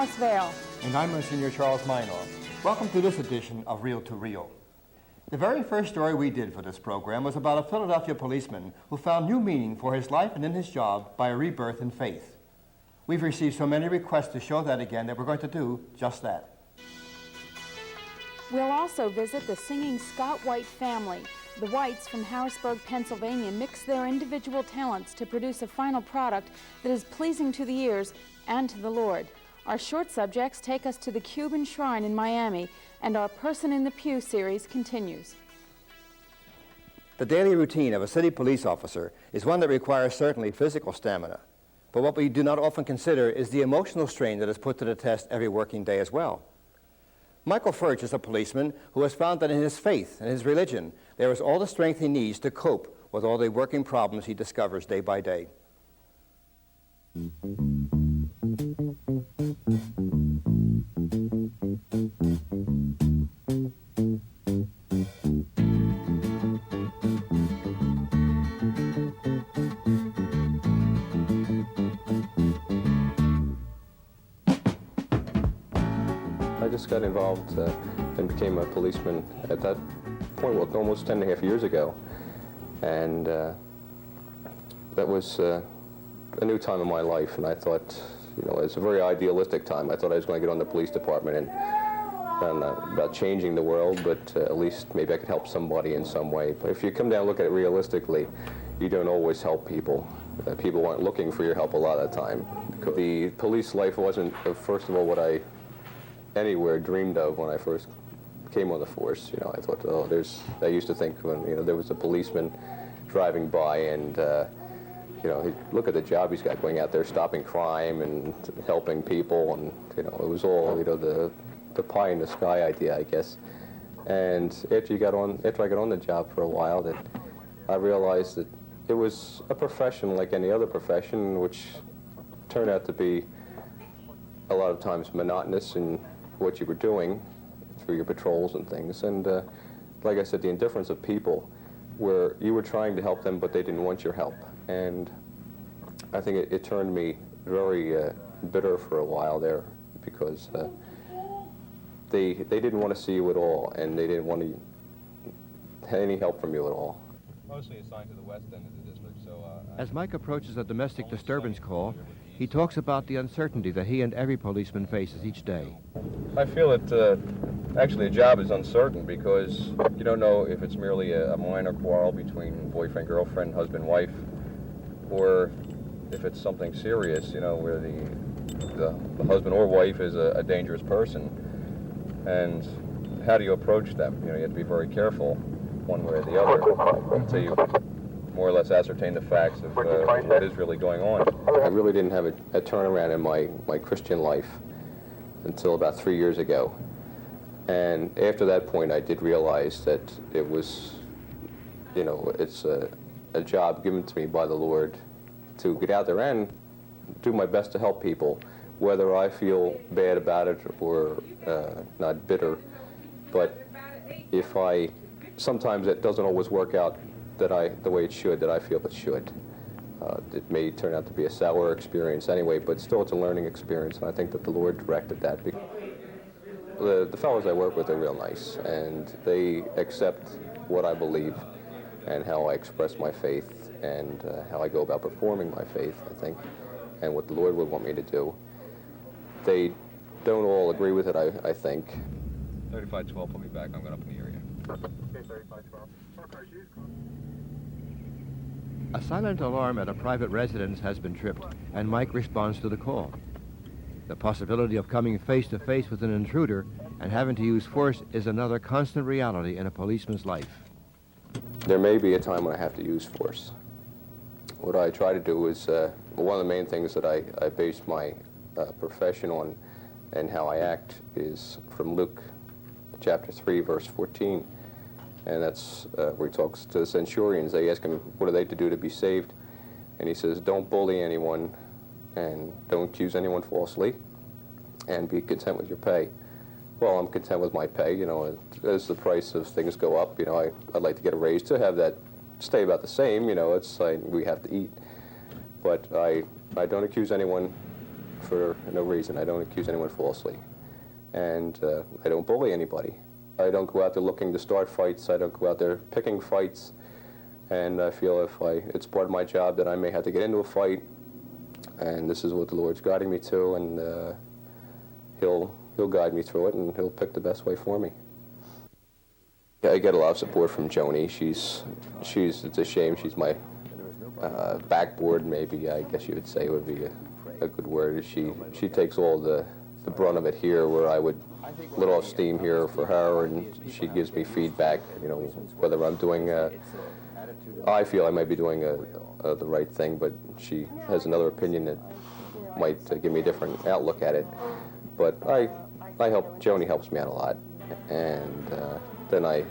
Alice Vale. And I'm Monsignor Charles Minor. Welcome to this edition of Reel to Reel. The very first story we did for this program was about a Philadelphia policeman who found new meaning for his life and in his job by a rebirth in faith. We've received so many requests to show that again that we're going to do just that. We'll also visit the singing Scott White family. The Whites from Harrisburg, Pennsylvania mix their individual talents to produce a final product that is pleasing to the ears and to the Lord. Our short subjects take us to the Cuban Shrine in Miami, and our Person in the Pew series continues. The daily routine of a city police officer is one that requires certainly physical stamina. But what we do not often consider is the emotional strain that is put to the test every working day as well. Michael Furch is a policeman who has found that in his faith and his religion, there is all the strength he needs to cope with all the working problems he discovers day by day. I just got involved and became a policeman at that point, well, almost 10.5 years ago. And that was a new time in my life, and I thought, you know, it's a very idealistic time. I thought I was going to get on the police department and about changing the world, but at least maybe I could help somebody in some way. But if you come down and look at it realistically, you don't always help people. People aren't looking for your help a lot of the time. The police life wasn't, first of all, what I anywhere dreamed of when I first came on the force. You know, I thought, oh, I used to think when, you know, there was a policeman driving by and, you know, look at the job he's got going out there stopping crime and helping people, and, you know, it was all, you know, the pie in the sky idea, I guess. And after I got on the job for a while, that I realized that it was a profession like any other profession, which turned out to be a lot of times monotonous in what you were doing through your patrols and things. And like I said, the indifference of people, where you were trying to help them, but they didn't want your help. And I think it turned me very bitter for a while there, because they didn't want to see you at all, and they didn't want any help from you at all. Mostly assigned to the west end of the district, so... As Mike approaches a domestic disturbance call, he talks about the uncertainty that he and every policeman faces each day. I feel that actually a job is uncertain, because you don't know if it's merely a minor quarrel between boyfriend, girlfriend, husband, wife, or if it's something serious, you know, where the husband or wife is a dangerous person. And how do you approach them? You know, you have to be very careful one way or the other until you more or less ascertain the facts of what is really going on. I really didn't have a turnaround in my Christian life until about 3 years ago. And after that point, I did realize that it was, you know, it's a job given to me by the Lord to get out there and do my best to help people, whether I feel bad about it or not bitter. But sometimes it doesn't always work out the way it should, that I feel it should. It may turn out to be a sour experience anyway, but still it's a learning experience, and I think that the Lord directed that. The fellows I work with are real nice, and they accept what I believe and how I express my faith and how I go about performing my faith, I think, and what the Lord would want me to do. They don't all agree with it, I think. 3512, put me back. I'm going up in the area. Okay, 3512. A silent alarm at a private residence has been tripped, and Mike responds to the call. The possibility of coming face to face with an intruder and having to use force is another constant reality in a policeman's life. There may be a time when I have to use force. What I try to do is, one of the main things that I base my profession on and how I act is from Luke chapter 3, verse 14. And that's where he talks to the centurions. They ask him, what are they to do to be saved? And he says, don't bully anyone, and don't accuse anyone falsely, and be content with your pay. Well, I'm content with my pay. You know, as the price of things go up, you know, I'd like to get a raise to have that stay about the same. You know, it's like we have to eat. But I don't accuse anyone for no reason. I don't accuse anyone falsely. And I don't bully anybody. I don't go out there looking to start fights. I don't go out there picking fights. And I feel it's part of my job that I may have to get into a fight, and this is what the Lord's guiding me to, and He'll guide me through it, and He'll pick the best way for me. I get a lot of support from Joni. It's a shame she's my backboard, maybe, I guess you would say would be a good word. She takes all the brunt of it here, where I would let off steam here for her, and she gives me feedback, you know, whether I'm doing, I feel I might be doing the right thing, but she has another opinion that might give me a different outlook at it. But Joni helps me out a lot, and then I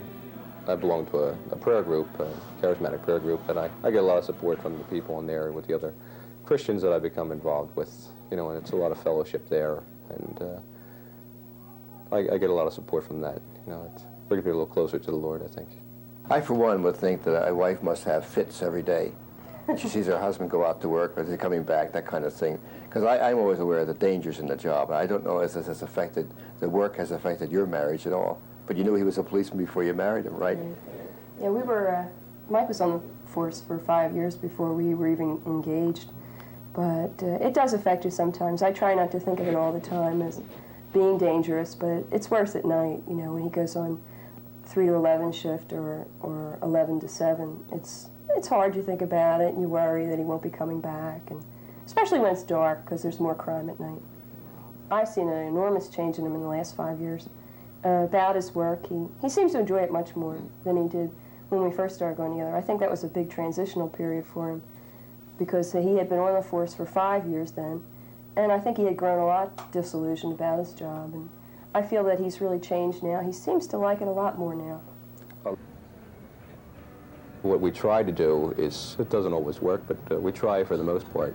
belong to a prayer group, a charismatic prayer group, and I get a lot of support from the people in there with the other Christians that I become involved with, you know, and it's a lot of fellowship there, and I get a lot of support from that. You know, it brings me a little closer to the Lord, I think. I, for one, would think that a wife must have fits every day. She sees her husband go out to work, or is he coming back, that kind of thing. Because I'm always aware of the dangers in the job. I don't know if this has affected, the work has affected your marriage at all. But you knew he was a policeman before you married him, right? Yeah, we were, Mike was on the force for 5 years before we were even engaged. But it does affect you sometimes. I try not to think of it all the time as being dangerous, but it's worse at night, you know, when he goes on 3 to 11 shift or 11 to 7. It's hard to think about it, and you worry that he won't be coming back, and especially when it's dark, because there's more crime at night. I've seen an enormous change in him in the last 5 years. About his work, he seems to enjoy it much more than he did when we first started going together. I think that was a big transitional period for him, because he had been on the force for 5 years then, and I think he had grown a lot disillusioned about his job, and I feel that he's really changed now. He seems to like it a lot more now. What we try to do is, it doesn't always work, but we try for the most part,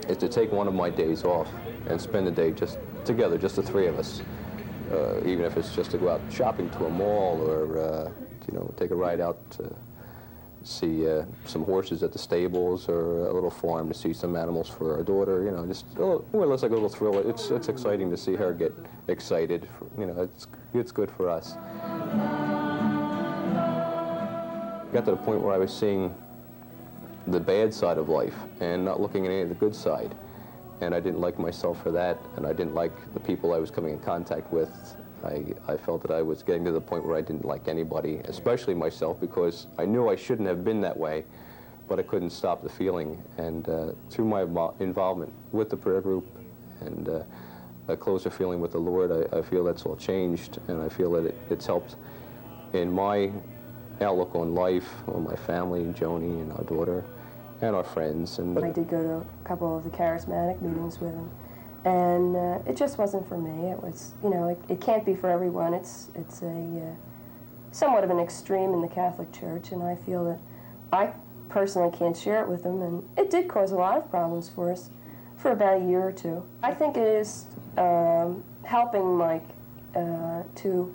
is to take one of my days off and spend the day just together, just the three of us. Even if it's just to go out shopping to a mall, or you know, take a ride out to see some horses at the stables, or a little farm to see some animals for our daughter. You know, just more or less like a little thrill. It's exciting to see her get excited. You know, it's good for us. Got to the point where I was seeing the bad side of life and not looking at any of the good side. And I didn't like myself for that, and I didn't like the people I was coming in contact with. I felt that I was getting to the point where I didn't like anybody, especially myself, because I knew I shouldn't have been that way, but I couldn't stop the feeling. And through my involvement with the prayer group and a closer feeling with the Lord, I feel that's all changed, and I feel that it's helped in my outlook on life, on my family, Joni and our daughter, and our friends. And I did go to a couple of the charismatic meetings with him, and it just wasn't for me. It was, you know, it can't be for everyone. It's a somewhat of an extreme in the Catholic Church, and I feel that I personally can't share it with them, and it did cause a lot of problems for us for about a year or two. I think it is helping Mike to,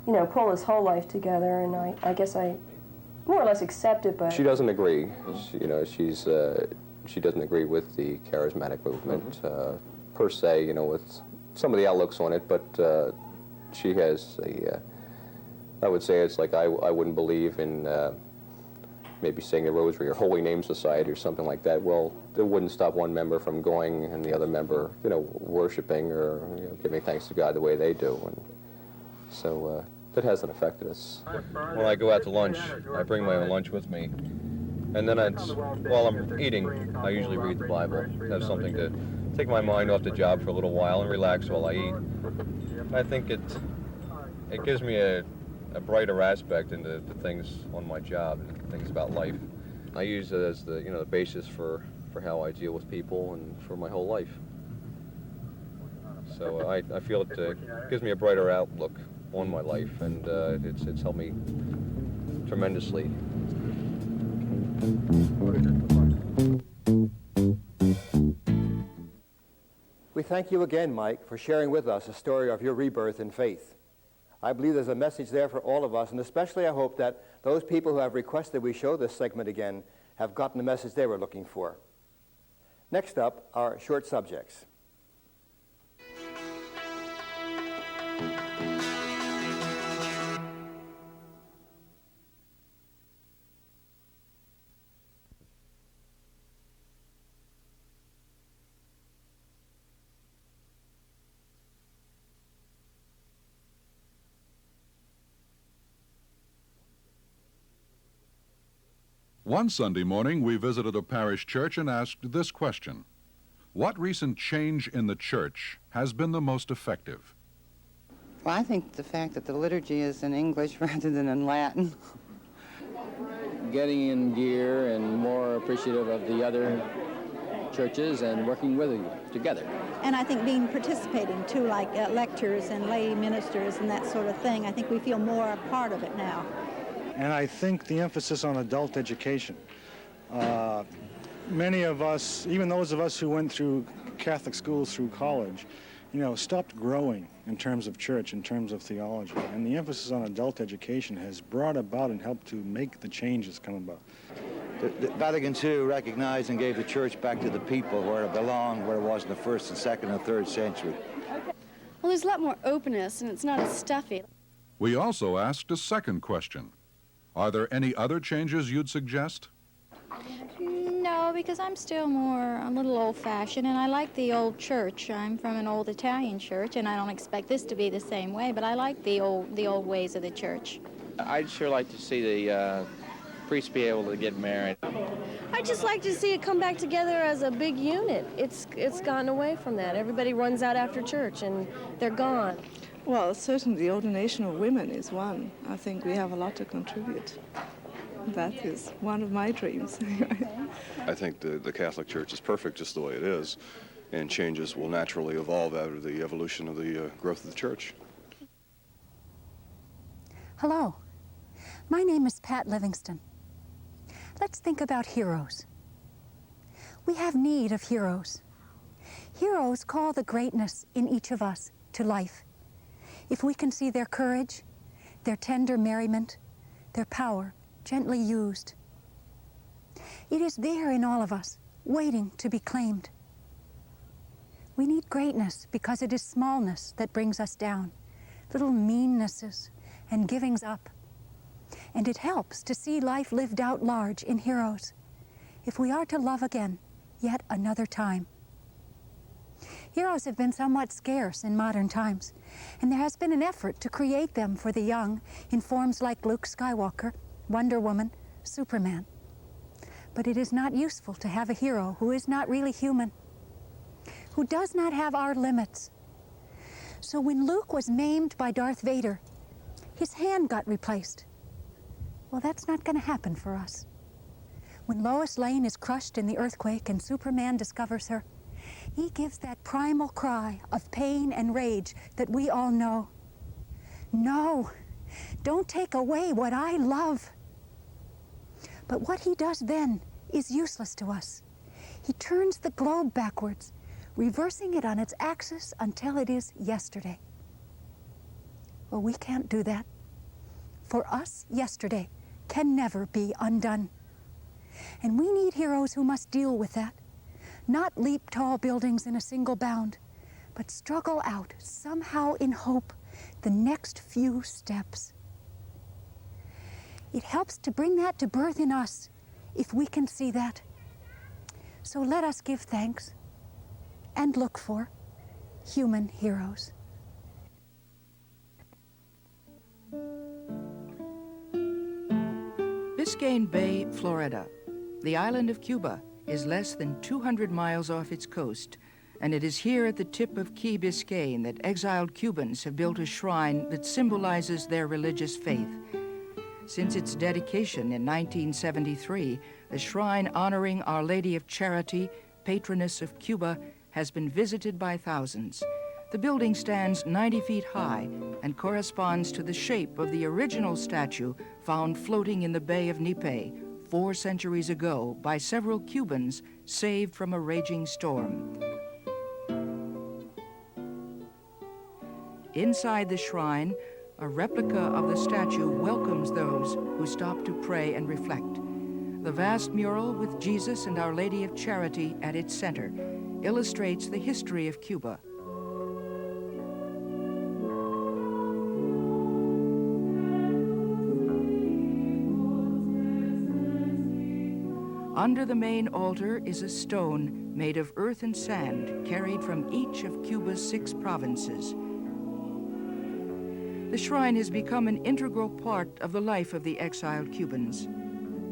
you know, pull his whole life together, and I guess I more or less accept it, but... She doesn't agree. You know, she doesn't agree with the charismatic movement, per se, you know, with some of the outlooks on it, but she has I would say it's like I wouldn't believe in maybe saying the rosary or Holy Name Society or something like that. Well, it wouldn't stop one member from going and the other member, you know, worshiping or, you know, giving thanks to God the way they do. And so that hasn't affected us. When I go out to lunch, I bring my own lunch with me. And then while I'm eating, I usually read the Bible. Have something to take my mind off the job for a little while and relax while I eat. I think it gives me a brighter aspect into the things on my job and things about life. I use it as the, you know, the basis for how I deal with people and for my whole life. So I feel it gives me a brighter outlook on my life, and it's helped me tremendously. We thank you again, Mike, for sharing with us a story of your rebirth in faith. I believe there's a message there for all of us, and especially I hope that those people who have requested we show this segment again have gotten the message they were looking for. Next up are short subjects. One Sunday morning, we visited a parish church and asked this question: what recent change in the church has been the most effective? Well, I think the fact that the liturgy is in English rather than in Latin. Getting in gear and more appreciative of the other churches and working with you together. And I think being participating too, like lectors and lay ministers and that sort of thing, I think we feel more a part of it now. And I think the emphasis on adult education. Many of us, even those of us who went through Catholic schools through college, stopped growing in terms of church, in terms of theology. And the emphasis on adult education has brought about and helped to make the changes come about. The Vatican II recognized and gave the church back to the people where it belonged, where it was in the 1st and 2nd and 3rd century. Well, there's a lot more openness, and it's not as stuffy. We also asked a second question. Are there any other changes you'd suggest? No, because I'm still a little old-fashioned, and I like the old church. I'm from an old Italian church, and I don't expect this to be the same way, but I like the old ways of the church. I'd sure like to see the priests be able to get married. I'd just like to see it come back together as a big unit. It's gotten away from that. Everybody runs out after church, and they're gone. Well, certainly the ordination of women is one. I think we have a lot to contribute. That is one of my dreams. I think the Catholic Church is perfect just the way it is, and changes will naturally evolve out of the evolution of the growth of the church. Hello, my name is Pat Livingston. Let's think about heroes. We have need of heroes. Heroes call the greatness in each of us to life. If we can see their courage, their tender merriment, their power gently used. It is there in all of us, waiting to be claimed. We need greatness because it is smallness that brings us down, little meannesses and givings up. And it helps to see life lived out large in heroes, if we are to love again yet another time. Heroes have been somewhat scarce in modern times, and there has been an effort to create them for the young in forms like Luke Skywalker, Wonder Woman, Superman. But it is not useful to have a hero who is not really human, who does not have our limits. So when Luke was maimed by Darth Vader, his hand got replaced. Well, that's not going to happen for us. When Lois Lane is crushed in the earthquake and Superman discovers her, he gives that primal cry of pain and rage that we all know. No, don't take away what I love. But what he does then is useless to us. He turns the globe backwards, reversing it on its axis until it is yesterday. Well, we can't do that. For us, yesterday can never be undone. And we need heroes who must deal with that, not leap tall buildings in a single bound, but struggle out somehow in hope the next few steps. It helps to bring that to birth in us if we can see that. So let us give thanks and look for human heroes. Biscayne Bay, Florida, the island of Cuba, is less than 200 miles off its coast, and it is here at the tip of Key Biscayne that exiled Cubans have built a shrine that symbolizes their religious faith. Since its dedication in 1973, the shrine honoring Our Lady of Charity, patroness of Cuba, has been visited by thousands. The building stands 90 feet high and corresponds to the shape of the original statue found floating in the Bay of Nipe 4 centuries ago by several Cubans saved from a raging storm. Inside the shrine, a replica of the statue welcomes those who stop to pray and reflect. The vast mural with Jesus and Our Lady of Charity at its center illustrates the history of Cuba. Under the main altar is a stone made of earth and sand carried from each of Cuba's 6 provinces. The shrine has become an integral part of the life of the exiled Cubans.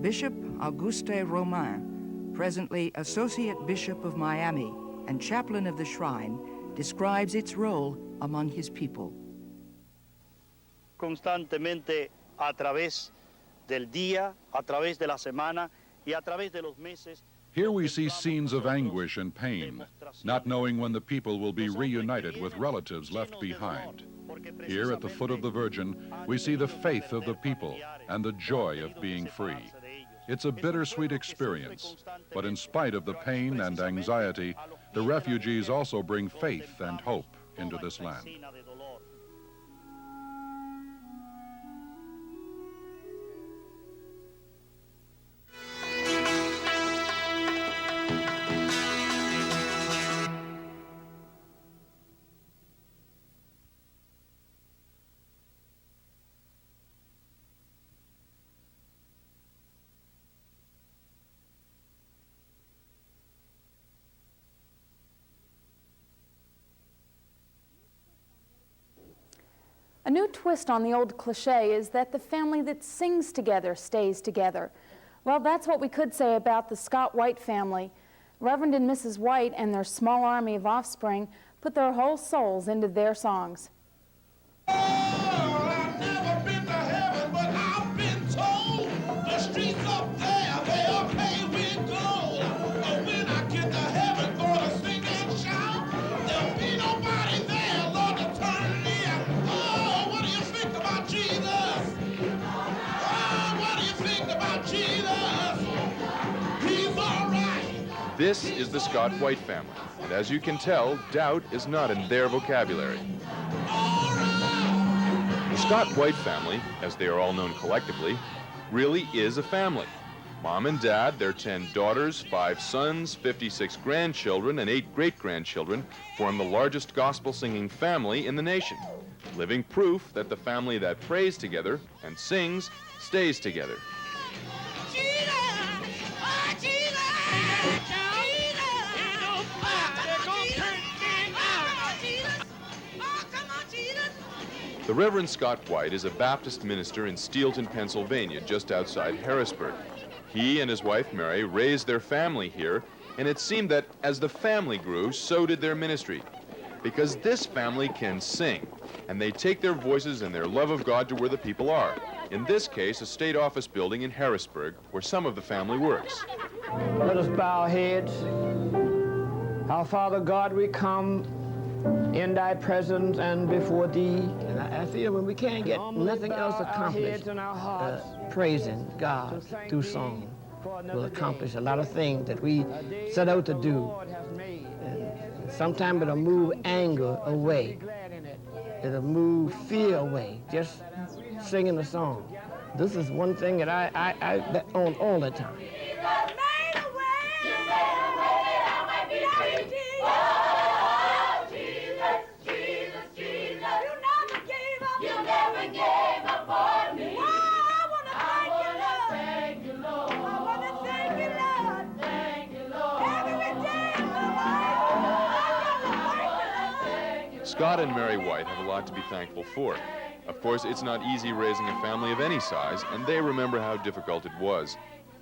Bishop Auguste Romain, presently Associate Bishop of Miami and Chaplain of the Shrine, describes its role among his people. Constantemente a través del día, a través de la semana y a través de los meses. Here we see scenes of anguish and pain, not knowing when the people will be reunited with relatives left behind. Here at the foot of the Virgin, we see the faith of the people and the joy of being free. It's a bittersweet experience, but in spite of the pain and anxiety, the refugees also bring faith and hope into this land. A new twist on the old cliche is that the family that sings together stays together. Well, that's what we could say about the Scott White family. Reverend and Mrs. White and their small army of offspring put their whole souls into their songs. This is the Scott White family, and as you can tell, doubt is not in their vocabulary. The Scott White family, as they are all known collectively, really is a family. Mom and Dad, their 10 daughters, 5 sons, 56 grandchildren, and 8 great-grandchildren form the largest gospel-singing family in the nation, living proof that the family that prays together and sings stays together. The Reverend Scott White is a Baptist minister in Steelton, Pennsylvania, just outside Harrisburg. He and his wife, Mary, raised their family here, and it seemed that as the family grew, so did their ministry. Because this family can sing, and they take their voices and their love of God to where the people are. In this case, a state office building in Harrisburg, where some of the family works. Let us bow our heads. Our Father God, we come in thy presence and before thee. And I feel when we can't get nothing else accomplished, praising God through song will accomplish a lot of things that we set out to do. Sometimes it'll move anger away. It'll move fear away, just singing a song. This is one thing that I bet on all the time. Scott and Mary White have a lot to be thankful for. Of course, it's not easy raising a family of any size, and they remember how difficult it was.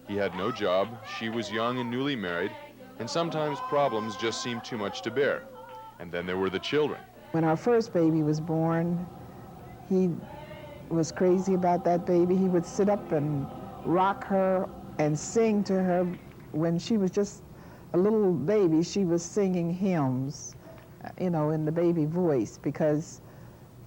He had no job, she was young and newly married, and sometimes problems just seemed too much to bear. And then there were the children. When our first baby was born, he was crazy about that baby. He would sit up and rock her and sing to her. When she was just a little baby, she was singing hymns, you know, in the baby voice, because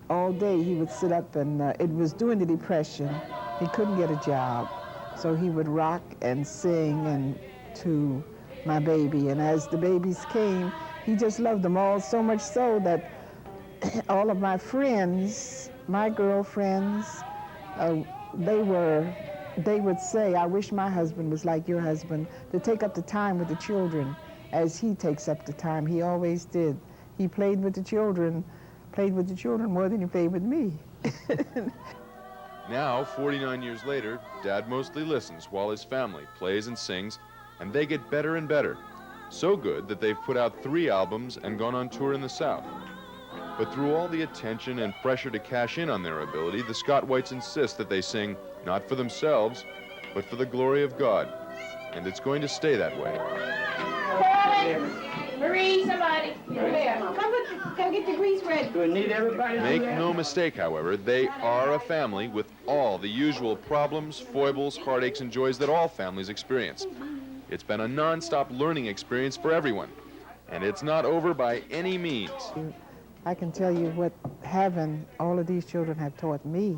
all day he would sit up and it was during the Depression. He couldn't get a job, so he would rock and sing and to my baby. And as the babies came, he just loved them all, so much so that all of my friends, my girlfriends, they would say, I wish my husband was like your husband, to take up the time with the children as he takes up the time. He always did. He played with the children more than he played with me. Now, 49 years later, Dad mostly listens while his family plays and sings, and they get better and better. So good that they've put out 3 albums and gone on tour in the South. But through all the attention and pressure to cash in on their ability, the Scott Whites insist that they sing not for themselves, but for the glory of God. and it's going to stay that way. Marie, somebody. Come get the grease ready. Do we need everybody? Make no mistake, however, they are a family with all the usual problems, foibles, heartaches, and joys that all families experience. It's been a non-stop learning experience for everyone, and it's not over by any means. I can tell you what having all of these children have taught me: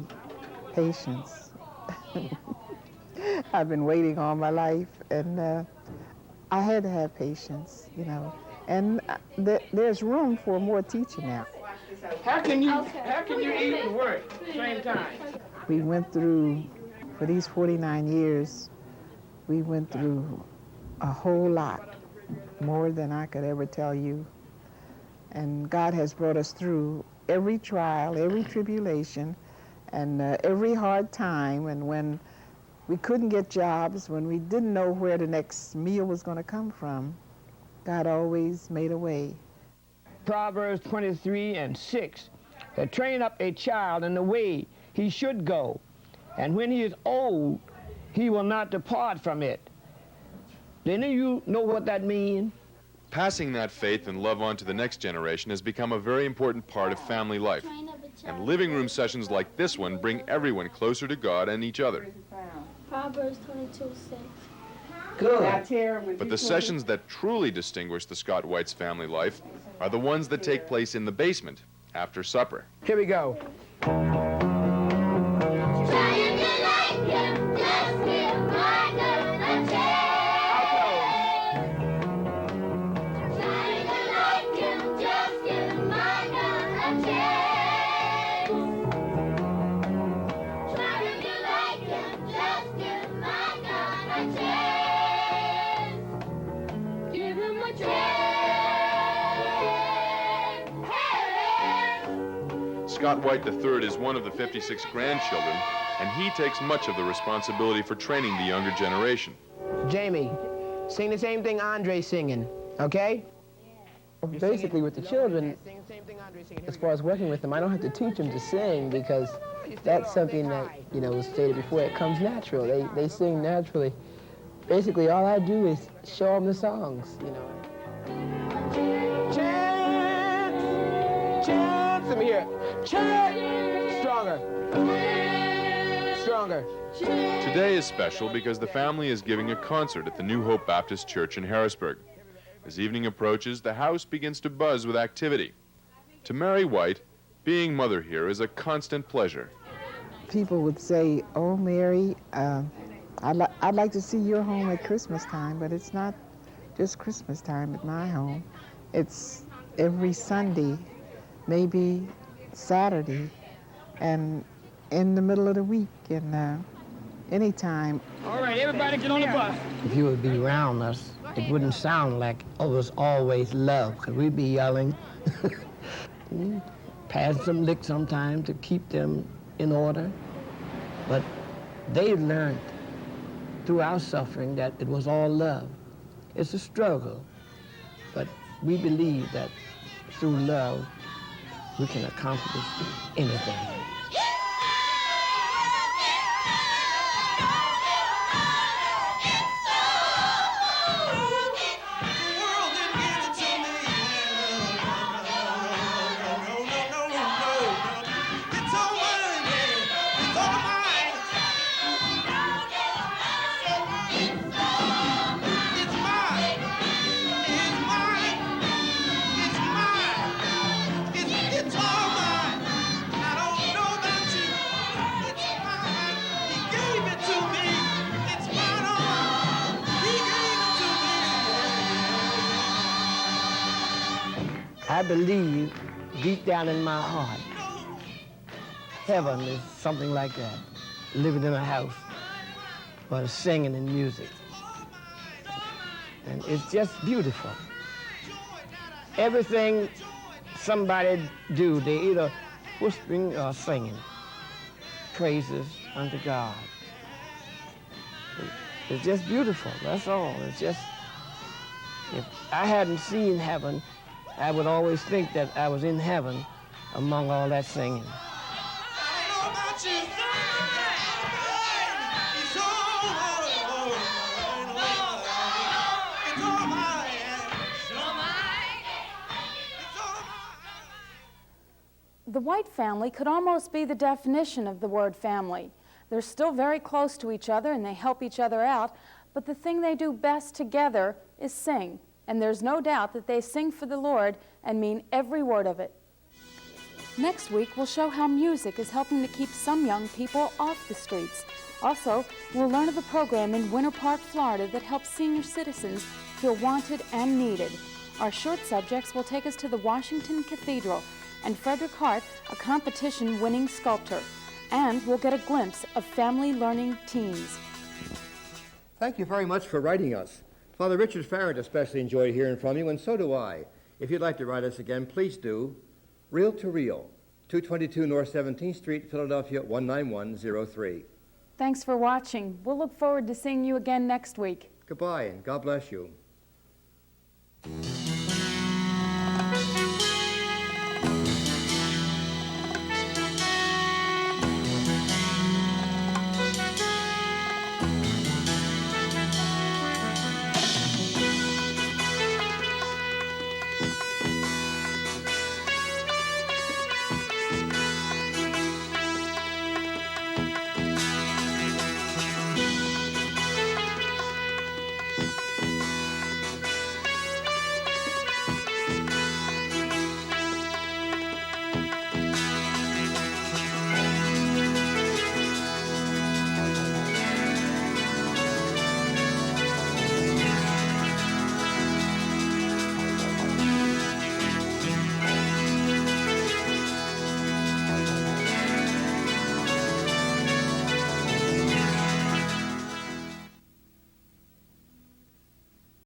patience. I've been waiting all my life, and I had to have patience, you know. And there's room for more teaching now. How can you eat and work at the same time? We went through, for these 49 years, we went through a whole lot, more than I could ever tell you. And God has brought us through every trial, every tribulation, and every hard time. And when we couldn't get jobs, when we didn't know where the next meal was going to come from, God always made a way. Proverbs 23:6, to train up a child in the way he should go, and when he is old, he will not depart from it. Do any of you know what that means? Passing that faith and love on to the next generation has become a very important part of family life. And living room sessions like this one bring everyone closer to God and each other. Proverbs 22:6. Good. But the sessions that truly distinguish the Scott White's family life are the ones that take place in the basement after supper. Here we go. Scott White III is one of the 56 grandchildren, and he takes much of the responsibility for training the younger generation. Jamie, sing the same thing Andre's singing, okay? Basically, with the children, as far as working with them, I don't have to teach them to sing because that's something that, you know, was stated before. It comes natural. They sing naturally. Basically, all I do is show them the songs, you know. Chance, let me hear it. Chance, stronger, stronger. Today is special because the family is giving a concert at the New Hope Baptist Church in Harrisburg. As evening approaches, the house begins to buzz with activity. To Mary White, being mother here is a constant pleasure. People would say, "Oh, Mary, I'd like to see your home at Christmas time," but it's not just Christmas time at my home. It's every Sunday, maybe Saturday, and in the middle of the week, and anytime. All right, everybody get on the bus. If you would be around us, it wouldn't sound like it was always love, because we'd be yelling, pass some licks sometimes to keep them in order. But they learned through our suffering that it was all love. It's a struggle, but we believe that through love, we can accomplish anything. I believe deep down in my heart, heaven is something like that, living in a house, but singing and music. And it's just beautiful. Everything somebody do, they either whispering or singing praises unto God. It's just beautiful, that's all. It's just, if I hadn't seen heaven, I would always think that I was in heaven among all that singing. The White family could almost be the definition of the word family. They're still very close to each other and they help each other out, but the thing they do best together is sing. And there's no doubt that they sing for the Lord and mean every word of it. Next week, we'll show how music is helping to keep some young people off the streets. Also, we'll learn of a program in Winter Park, Florida that helps senior citizens feel wanted and needed. Our short subjects will take us to the Washington Cathedral and Frederick Hart, a competition-winning sculptor. And we'll get a glimpse of family learning teams. Thank you very much for writing us. Father Richard Farrant especially enjoyed hearing from you, and so do I. If you'd like to write us again, please do. Reel to Reel, 222 North 17th Street, Philadelphia, 19103. Thanks for watching. We'll look forward to seeing you again next week. Goodbye, and God bless you.